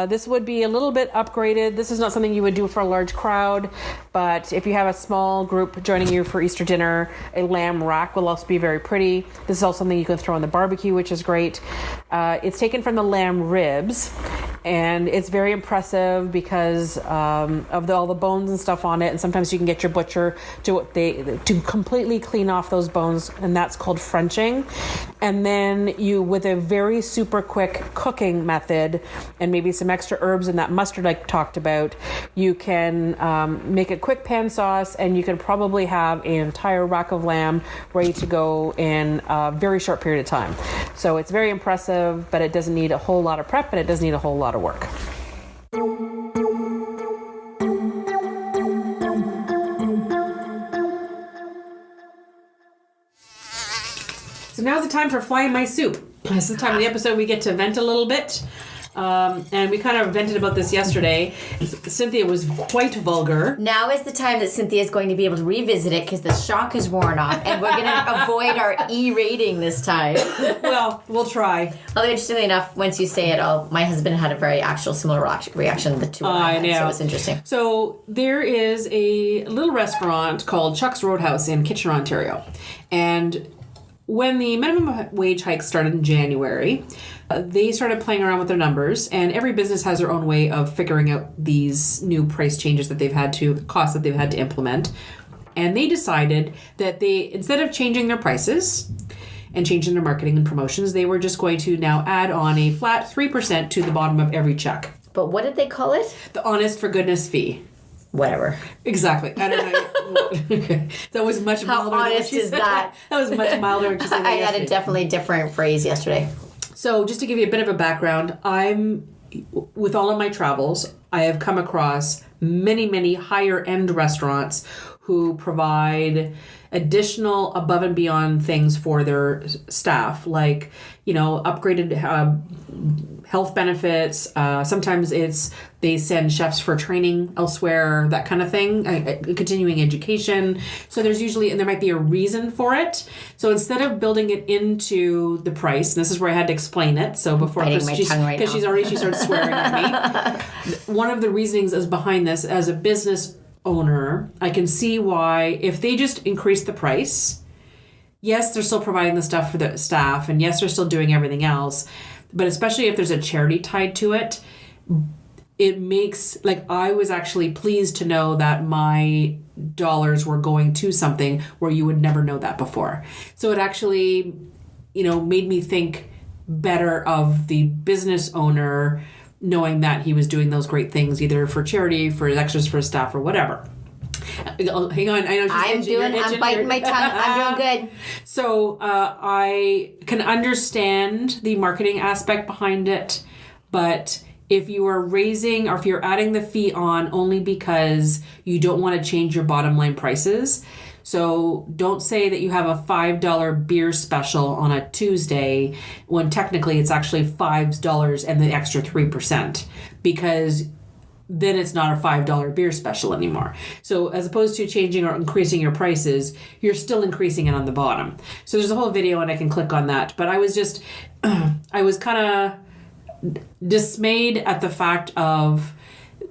this would be a little bit upgraded. This is not something you would do for a large crowd, but if you have a small group joining you for Easter dinner, a lamb rack will also be very pretty. This is also something you can throw on the barbecue, which is great. It's taken from the lamb ribs, and it's very impressive because of all the bones and stuff on it. And sometimes you can get your butcher to completely clean off those bones, and that's called Frenching. And then you, with a very super quick cooking method and maybe some extra herbs and that mustard I talked about, you can make a quick pan sauce, and you can probably have an entire rack of lamb ready to go in a very short period of time. So it's very impressive, but it doesn't need a whole lot of prep, and it doesn't need a whole lot of work. So now's the time for Flying My Soup. This is the time of the episode we get to vent a little bit. And we kind of vented about this yesterday. Cynthia was quite vulgar. Now is the time that Cynthia is going to be able to revisit it because the shock is worn off, and we're going to avoid our E rating this time. Well, we'll try. Although, interestingly enough, once you say it, my husband had a very similar reaction to what I had, know. so it's interesting. So there is a little restaurant called Chuck's Roadhouse in Kitchener, Ontario. And when the minimum wage hike started in January, they started playing around with their numbers, and every business has their own way of figuring out these new price changes that they've had to, the costs that they've had to implement. And they decided that instead of changing their prices and changing their marketing and promotions, they were just going to now add on a flat 3% to the bottom of every check. But what did they call it? The honest for goodness fee. Whatever. Exactly. I don't know. Okay. That was much milder. How honest is that? That was much milder than she said. I had a definitely different phrase yesterday. So just to give you a bit of a background, with all of my travels, I have come across many, many higher end restaurants who provide additional above and beyond things for their staff, like, upgraded health benefits. Sometimes they send chefs for training elsewhere, that kind of thing, continuing education. So there might be a reason for it. So instead of building it into the price, and this is where I had to explain it. So before, because she started swearing at me. One of the reasonings is behind this as a business owner, I can see why if they just increase the price, yes, they're still providing the stuff for the staff, and yes, they're still doing everything else, but especially if there's a charity tied to it, it makes, I was actually pleased to know that my dollars were going to something where you would never know that before. So it actually, made me think better of the business owner, knowing that he was doing those great things either for charity, for extras for staff, or whatever. Hang on, I know I'm biting my tongue. I'm doing good. So I can understand the marketing aspect behind it, but if you are raising or if you're adding the fee on only because you don't want to change your bottom line prices, so don't say that you have a $5 beer special on a Tuesday when technically it's actually $5 and the extra 3%, because then it's not a $5 beer special anymore. So as opposed to changing or increasing your prices, you're still increasing it on the bottom. So there's a whole video and I can click on that. But I was kind of dismayed at the fact of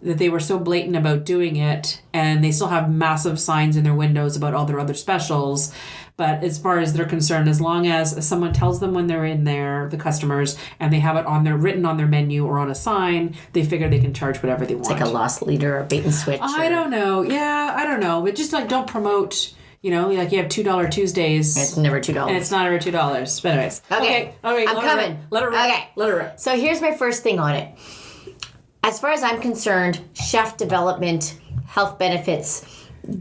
that they were so blatant about doing it, and they still have massive signs in their windows about all their other specials. But as far as they're concerned, as long as someone tells them when they're in there, the customers, and they have it written on their menu or on a sign, they figure they can charge whatever they want. It's like a lost leader or bait and switch. I don't know. Yeah, I don't know. But just don't promote. You have $2 Tuesdays. It's never $2. And it's not ever $2. But anyways. Okay. All right. I'm coming. Let her rip. Okay. Let her rip. So here's my first thing on it. As far as I'm concerned, chef development, health benefits,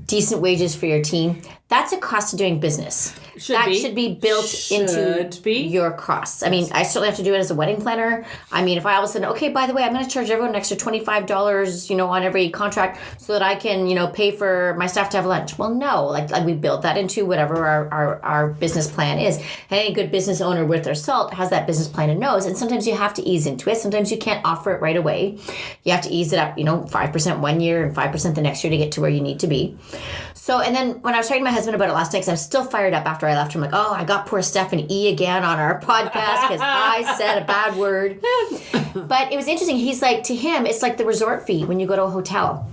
decent wages for your team, that's a cost of doing business. Should be built into your costs. I mean, I certainly have to do it as a wedding planner. I mean, if I all of a sudden, okay, by the way, I'm going to charge everyone an extra $25, on every contract so that I can, pay for my staff to have lunch. Well, no, like we build that into whatever our business plan is. And any good business owner worth their salt has that business plan and knows. And sometimes you have to ease into it. Sometimes you can't offer it right away. You have to ease it up, 5% one year and 5% the next year to get to where you need to be. So, and then when I was talking to my husband about it last night, because I was still fired up after I left, I'm like, oh, I got poor Stephanie again on our podcast because I said a bad word. But it was interesting. He's like, to him, it's like the resort fee when you go to a hotel.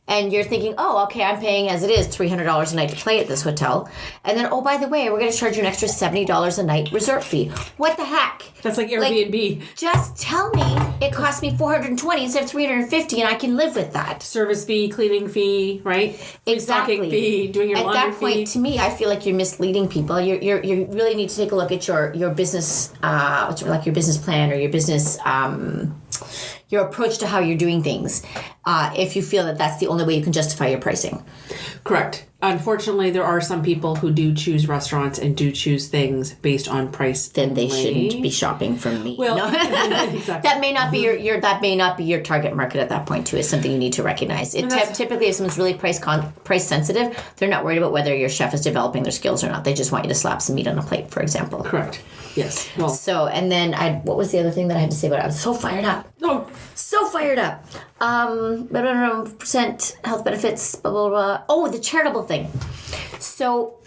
And you're thinking, oh, okay, I'm paying as it is $300 a night to play at this hotel. And then, oh, by the way, we're going to charge you an extra $70 a night resort fee. What the heck? That's like Airbnb. Just tell me it costs me $420 instead of $350 and I can live with that. Service fee, cleaning fee, right? Exactly. Stocking fee, doing your laundry fee. At that point, to me, I feel like you're misleading people. You really need to take a look at your business, like your business plan or your business, your approach to how you're doing things, if you feel that that's the only way you can justify your pricing. Correct. Unfortunately, there are some people who do choose restaurants and do choose things based on price. Then they shouldn't be shopping from me. Well, no. Exactly. That may not be that may not be your target market at that point too. Is something you need to recognize. Typically, if someone's really price sensitive, they're not worried about whether your chef is developing their skills or not. They just want you to slap some meat on a plate, for example. Correct. Yes. Well. So, and then what was the other thing that I had to say about it? I was so fired up. No. So fired up. Percent health benefits, blah, blah, blah. Oh, the charitable thing. So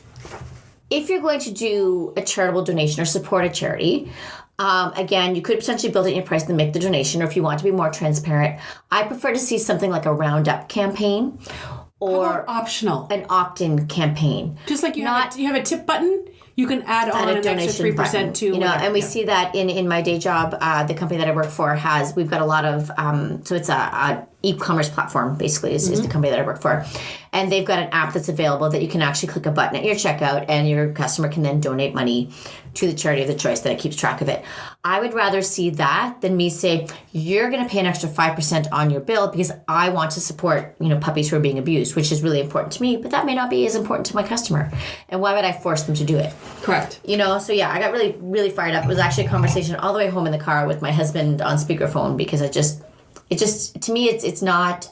if you're going to do a charitable donation or support a charity, again, you could potentially build it in your price and make the donation, or if you want to be more transparent, I prefer to see something like a roundup campaign or optional, an opt-in campaign. Just like you have a tip button. You can add on an extra 3% to and we see that in my day job. The company that I work for we've got a lot of so it's a e-commerce platform, basically, is the company that I work for. And they've got an app that's available that you can actually click a button at your checkout, and your customer can then donate money to the charity of the choice that it keeps track of it. I would rather see that than me say, you're going to pay an extra 5% on your bill because I want to support, puppies who are being abused, which is really important to me, but that may not be as important to my customer. And why would I force them to do it? Correct. So yeah, I got really, really fired up. It was actually a conversation all the way home in the car with my husband on speakerphone, because it just to me, it's not,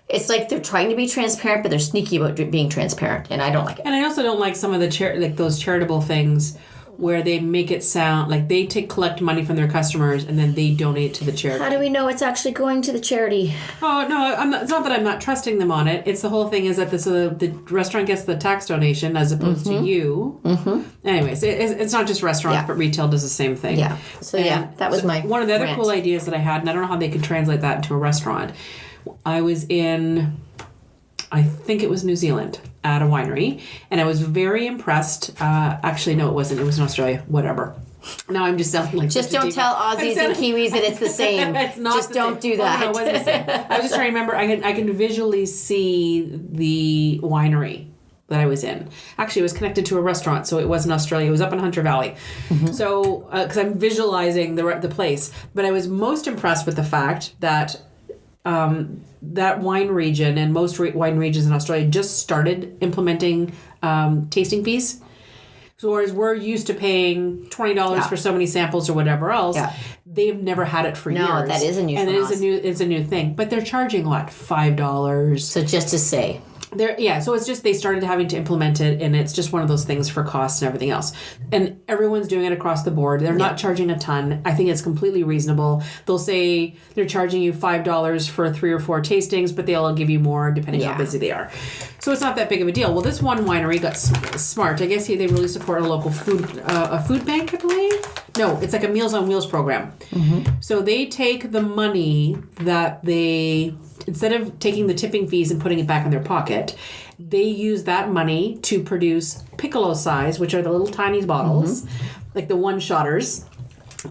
it's like they're trying to be transparent, but they're sneaky about being transparent, and I don't like it. And I also don't like some of the those charitable things where they make it sound like they collect money from their customers and then they donate to the charity. How do we know it's actually going to the charity? Oh, no, it's not that I'm not trusting them on it. It's the whole thing is that the restaurant gets the tax donation as opposed to you. Mm-hmm. Anyways, it's not just restaurants, but retail does the same thing. Yeah. So that was my one of the other rant. Cool ideas that I had, and I don't know how they could translate that into a restaurant. I was in, I think it was New Zealand, at a winery, and I was very impressed. Actually, no, it wasn't. It was in Australia. Whatever. Now I'm just sounding like just don't tell Aussies and Kiwis that it's the same. It's not. Just don't do that. Oh, no, it wasn't the same. I was just trying to remember. I can visually see the winery that I was in. Actually, it was connected to a restaurant, so it wasn't Australia. It was up in Hunter Valley. Mm-hmm. So, because I'm visualizing the place, but I was most impressed with the fact that that wine region and most wine regions in Australia just started implementing tasting fees. So whereas we're used to paying $20 for so many samples or whatever else, they've never had it for years. No, that is a new thing. And it's a new thing. But they're charging what, $5? So just to say. So it's just they started having to implement it, and it's just one of those things for costs and everything else. And everyone's doing it across the board. They're not charging a ton. I think it's completely reasonable. They'll say they're charging you $5 for 3 or 4 tastings, but they'll give you more depending how busy they are. So it's not that big of a deal. Well, this one winery got smart. I guess they really support a local food bank, I believe. No, it's like a Meals on Wheels program. Mm-hmm. So they take the money that they, instead of taking the tipping fees and putting it back in their pocket, they use that money to produce piccolo size, which are the little tiny bottles, like the one-shotters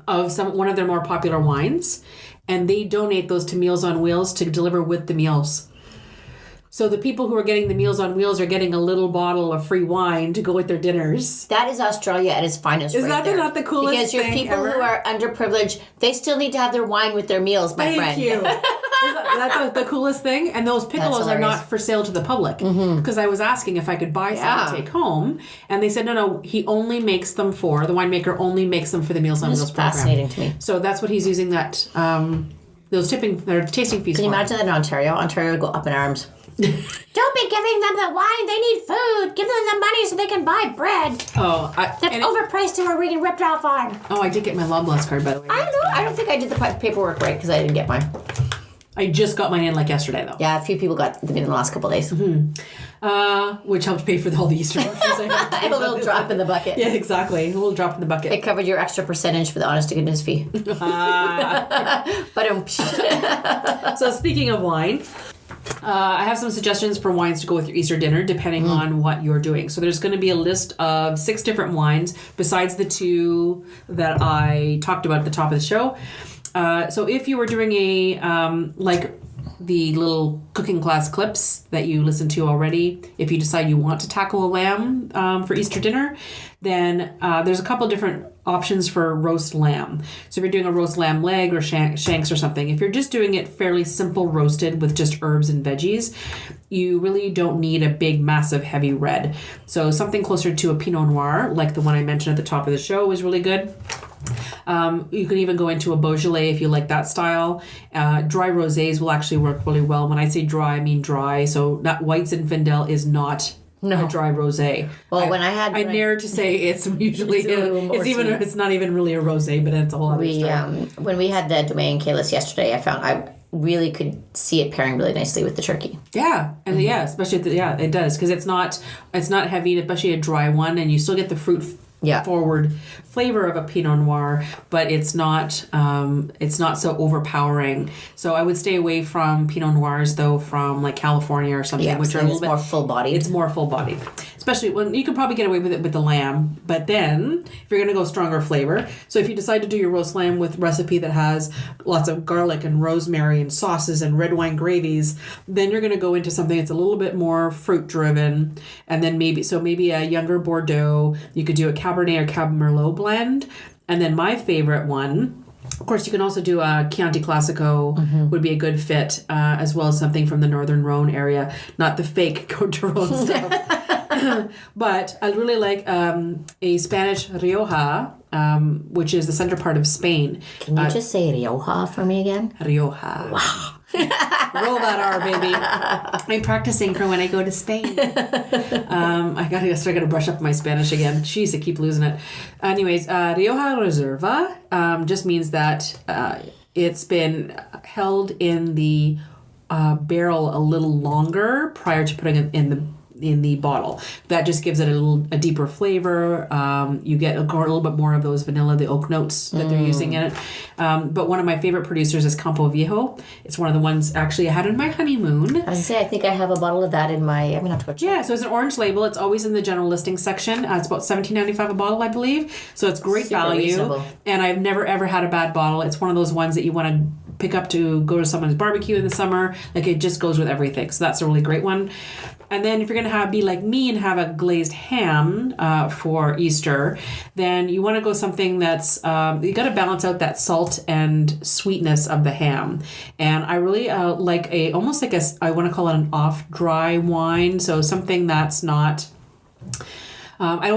of one of their more popular wines, and they donate those to Meals on Wheels to deliver with the meals. So the people who are getting the Meals on Wheels are getting a little bottle of free wine to go with their dinners. That is Australia at its finest. Is that not the coolest because your thing people ever? Who are underprivileged, they still need to have their wine with their meals, my friend. Thank you. Is that the coolest thing? And those piccolos are not for sale to the public. Because I was asking if I could buy some to take home. And they said, no, he only makes them the winemaker only makes them for the Meals on Wheels program. Fascinating to me. So that's what he's using that, those tasting fees Can you imagine that in Ontario? Ontario would go up in arms. Don't be giving them the wine. They need food. Give them the money so they can buy bread. That's overpriced and we're getting ripped off on. Oh, I did get my Loblaws card, by the way. I don't know. I don't think I did the paperwork right because I didn't get mine. I just got mine in yesterday, though. Yeah, a few people got them in the last couple of days. Mm-hmm. Which helped pay for all the Easter groceries. A little drop in the bucket. Yeah, exactly. A little drop in the bucket. It covered your extra percentage for the honest to goodness fee. So speaking of wine, I have some suggestions for wines to go with your Easter dinner, depending on what you're doing. So there's going to be a list of 6 different wines, besides the 2 that I talked about at the top of the show. So if you were doing the little cooking class clips that you listened to already, if you decide you want to tackle a lamb for Easter dinner, then there's a couple different options for roast lamb. So if you're doing a roast lamb leg or shanks or something, if you're just doing it fairly simple roasted with just herbs and veggies, you really don't need a big, massive, heavy red. So something closer to a Pinot Noir, like the one I mentioned at the top of the show, is really good. You can even go into a Beaujolais if you like that style. Dry rosés will actually work really well. When I say dry, I mean dry. So White Zinfandel is not a dry rosé. Well, I dare to say it's usually it's not even really a rosé, but it's a whole other story. When we had the Domaine Kalis yesterday, I found I really could see it pairing really nicely with the turkey. Yeah, and especially it does because it's not heavy, especially a dry one, and you still get the fruit. Forward flavor of a Pinot Noir, but it's not so overpowering. So I would stay away from Pinot Noirs though from like California or something, which are a little bit more full bodied. It's more full bodied. especially when you can probably get away with it with the lamb. But then if you're going to go stronger flavor, so if you decide to do your roast lamb with recipe that has lots of garlic and rosemary and sauces and red wine gravies, then you're going to go into something that's a little bit more fruit driven. And then maybe a younger Bordeaux. You could do a Cabernet or Cab Merlot blend. And then my favorite one, of course, you can also do a Chianti Classico would be a good fit, as well as something from the Northern Rhone area, not the fake Côte de Rhone stuff. But I really like a Spanish Rioja, which is the center part of Spain. Can you just say Rioja for me again? Rioja. Wow. Roll that R, baby. I'm practicing for when I go to Spain. I gotta brush up my Spanish again. Jeez, I keep losing it. Anyways, Rioja Reserva just means that it's been held in the barrel a little longer prior to putting it in the bottle. That just gives it a deeper flavor. You get a little bit more of those vanilla, the oak notes that they're using in it. But one of my favorite producers is Campo Viejo. It's one of the ones actually I had in my honeymoon. I was gonna say, I think I have a bottle of that in my. I'm gonna have to go check. Yeah, so it's an orange label. It's always in the general listing section. It's about $17.95 a bottle, I believe. So it's great Super value. reasonable. And I've never ever had a bad bottle. It's one of those ones that you want to pick up to go to someone's barbecue in the summer. Like, it just goes with everything. So that's a really great one. And then if you're going to be like me and have a glazed ham for Easter, then you want to go something that's, you got to balance out that salt and sweetness of the ham. And I really like almost like I want to call it an off-dry wine. So something that's not... I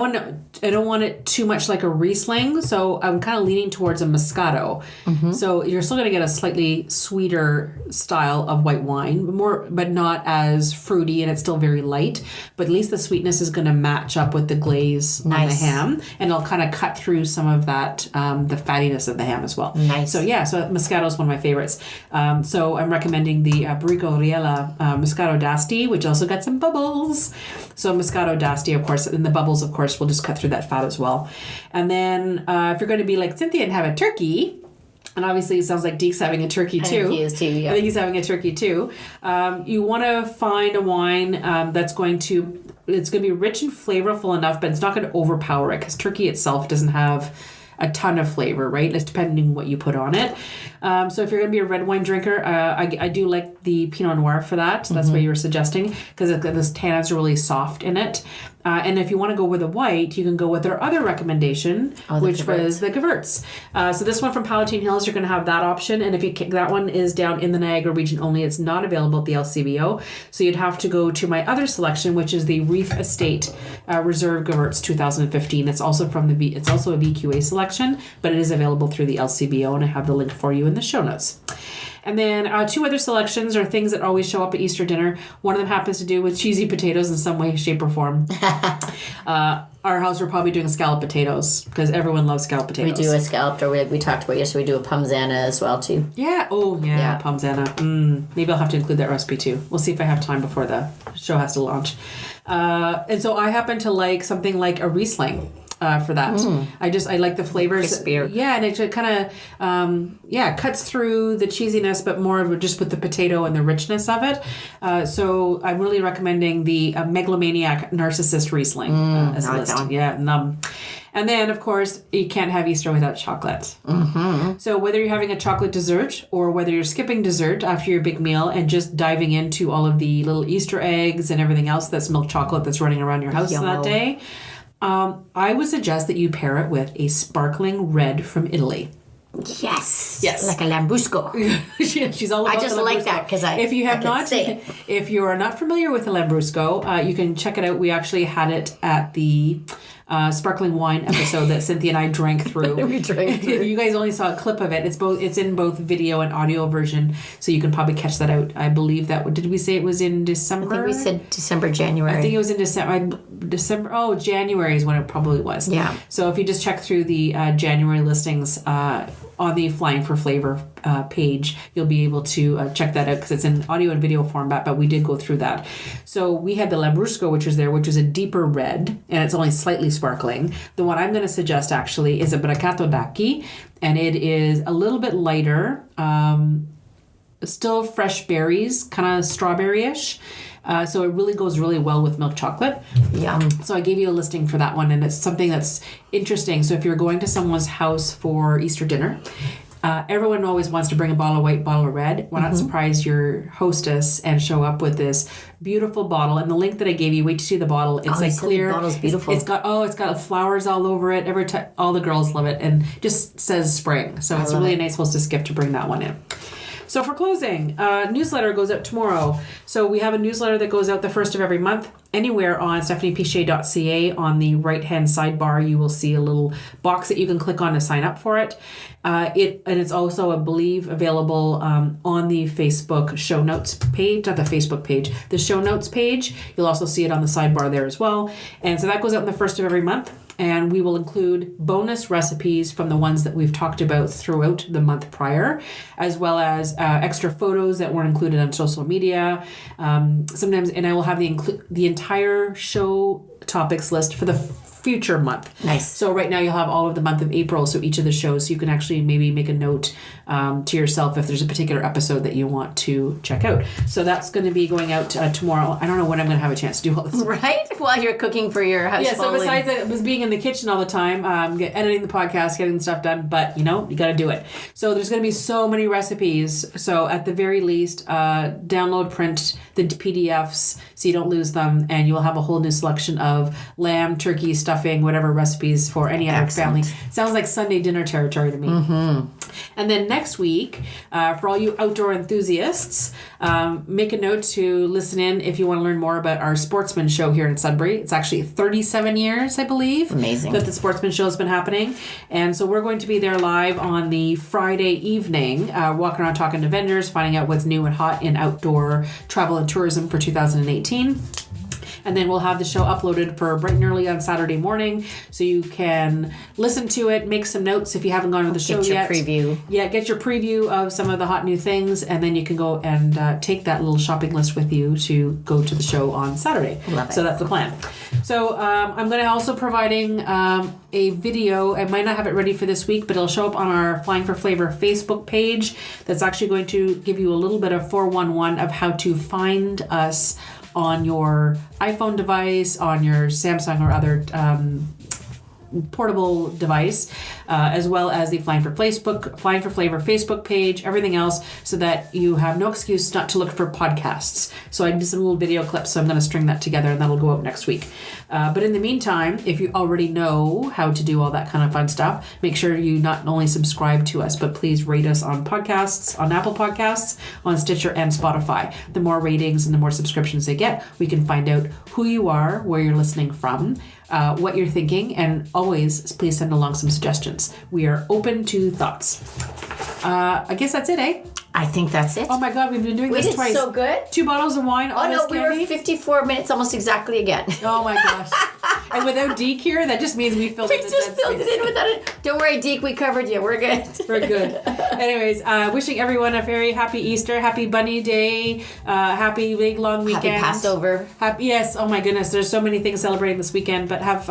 don't want it too much like a Riesling, so I'm kind of leaning towards a Moscato. So you're still going to get a slightly sweeter style of white wine, but not as fruity, and it's still very light. But at least the sweetness is going to match up with the glaze on the ham, and it'll kind of cut through some of that the fattiness of the ham as well. Nice. So Moscato is one of my favorites. So I'm recommending the Barrico Riella Moscato d'Asti, which also got some bubbles. So Moscato d'Asti, of course, and the bubbles, of course, will just cut through that fat as well. And then if you're going to be like Cynthia and have a turkey, and obviously it sounds like Deke's having a turkey too. I think he is too, yeah. I think he's having a turkey too. You want to find a wine that's going to be rich and flavorful enough, but it's not going to overpower it, because turkey itself doesn't have a ton of flavor, right? It's depending on what you put on it. So if you're going to be a red wine drinker, I do like the Pinot Noir for that. So that's what you were suggesting, because this tannins are really soft in it. And if you want to go with a white, you can go with our other recommendation, which was the Gewurz. So this one from Palatine Hills, you're going to have that option. And if that one is down in the Niagara region only, it's not available at the LCBO. So you'd have to go to my other selection, which is the Reef Estate Reserve Gewurz 2015. It's also it's also a VQA selection, but it is available through the LCBO, and I have the link for you in the show notes. And then two other selections are things that always show up at Easter dinner. One of them happens to do with cheesy potatoes in some way, shape, or form. Our house, we're probably doing scalloped potatoes, because everyone loves scalloped potatoes. We do a scalloped, or we talked about yesterday, we do a pomzana as well too. Yeah. Oh, yeah. Pomzana. Maybe I'll have to include that recipe too. We'll see if I have time before the show has to launch. And so I happen to like something like a Riesling. For that. I like the flavors. Crispier. Yeah, and it kind of cuts through the cheesiness, but more of just with the potato and the richness of it. So I'm really recommending the Megalomaniac Narcissist Riesling as a list. Yeah, and then, of course, you can't have Easter without chocolate. So whether you're having a chocolate dessert, or whether you're skipping dessert after your big meal and just diving into all of the little Easter eggs and everything else that's milk chocolate that's running around your house that day, I would suggest that you pair it with a sparkling red from Italy. Yes. Yes. Like a Lambrusco. She's all about I just the like Lambrusco. that, because If you are not familiar with the Lambrusco, you can check it out. We actually had it at the sparkling wine episode that Cynthia and I drank through. We drank through. You guys only saw a clip of it. It's in both video and audio version, so you can probably catch that out. I believe did we say it was in December? I think we said December, January. I think it was in December. Oh, January is when it probably was. Yeah. So if you just check through the January listings on the Flying for Flavor page, you'll be able to check that out, because it's in audio and video format, but we did go through that. So we had the Lambrusco, which was a deeper red, and it's only slightly sparkling. The one I'm going to suggest actually is a Braccato d'Acqui, and it is a little bit lighter, still fresh berries, kind of strawberry-ish. So it really goes really well with milk chocolate. Yum. So I gave you a listing for that one, and it's something that's interesting. So if you're going to someone's house for Easter dinner, everyone always wants to bring a bottle of white, bottle of red. Why not surprise your hostess and show up with this beautiful bottle? And the link that I gave you, wait to see the bottle. It's like clear. The bottle's beautiful. It's got flowers all over it. Every time, all the girls love it, and just says spring. So it's really a nice hostess gift to bring that one in. So for closing, newsletter goes out tomorrow. So we have a newsletter that goes out the first of every month. Anywhere on stephaniepichet.ca, on the right-hand sidebar, you will see a little box that you can click on to sign up for it. It's also, I believe, available on the Facebook show notes page, not the Facebook page, the show notes page. You'll also see it on the sidebar there as well. And so that goes out on the first of every month. And we will include bonus recipes from the ones that we've talked about throughout the month prior, as well as extra photos that weren't included on social media. Sometimes, and I will have the entire show topics list for the future month. Nice. So right now you'll have all of the month of April, so each of the shows, so you can actually maybe make a note to yourself if there's a particular episode that you want to check out. So that's going to be going out tomorrow. I don't know when I'm going to have a chance to do all this. Right? While you're cooking for your house. Yeah, so besides it was being in the kitchen all the time, editing the podcast, getting the stuff done, but you got to do it. So there's going to be so many recipes. So at the very least, download, print the PDFs so you don't lose them, and you will have a whole new selection of lamb, turkey, stuffing, whatever recipes for any other family. Sounds like Sunday dinner territory to me. Mm-hmm. And then next week, for all you outdoor enthusiasts, make a note to listen in if you want to learn more about our Sportsman Show here in Sudbury. It's actually 37 years, I believe. Amazing. That the Sportsman Show has been happening. And so we're going to be there live on the Friday evening, walking around talking to vendors, finding out what's new and hot in outdoor travel and tourism for 2018. And then we'll have the show uploaded for bright and early on Saturday morning, so you can listen to it, make some notes if you haven't gone to the show yet. Get your preview. Yeah, get your preview of some of the hot new things, and then you can go and take that little shopping list with you to go to the show on Saturday. Love it. So that's the plan. So I'm going to also providing a video. I might not have it ready for this week, but it'll show up on our Flying for Flavor Facebook page. That's actually going to give you a little bit of 411 of how to find us on your iPhone device, on your Samsung or other portable device, as well as the Flying for Flavor Facebook page, everything else, so that you have no excuse not to look for podcasts. So I did some little video clips, so I'm going to string that together, and that'll go out next week. But in the meantime, if you already know how to do all that kind of fun stuff, make sure you not only subscribe to us, but please rate us on podcasts, on Apple Podcasts, on Stitcher, and Spotify. The more ratings and the more subscriptions they get, we can find out who you are, where you're listening from, what you're thinking, and always please send along some suggestions. We are open to thoughts. I guess that's it, eh? I think that's it. Oh my God, we've been doing this twice. So good. 2 bottles of wine, all Oh this no, we candy. were 54 minutes almost exactly again. Oh my gosh. And without Deke here, that just means we filled We in the just dead filled space. it in without it. Don't worry, Deke, we covered you. We're good. We're good. Anyways, wishing everyone a very happy Easter, happy Bunny Day, happy big long weekend. Happy Passover. Yes. Oh my goodness. There's so many things celebrating this weekend, but have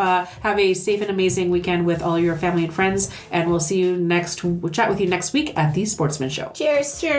a safe and amazing weekend with all your family and friends. And we'll chat with you next week at the Sportsman Show. Cheers. Cheers.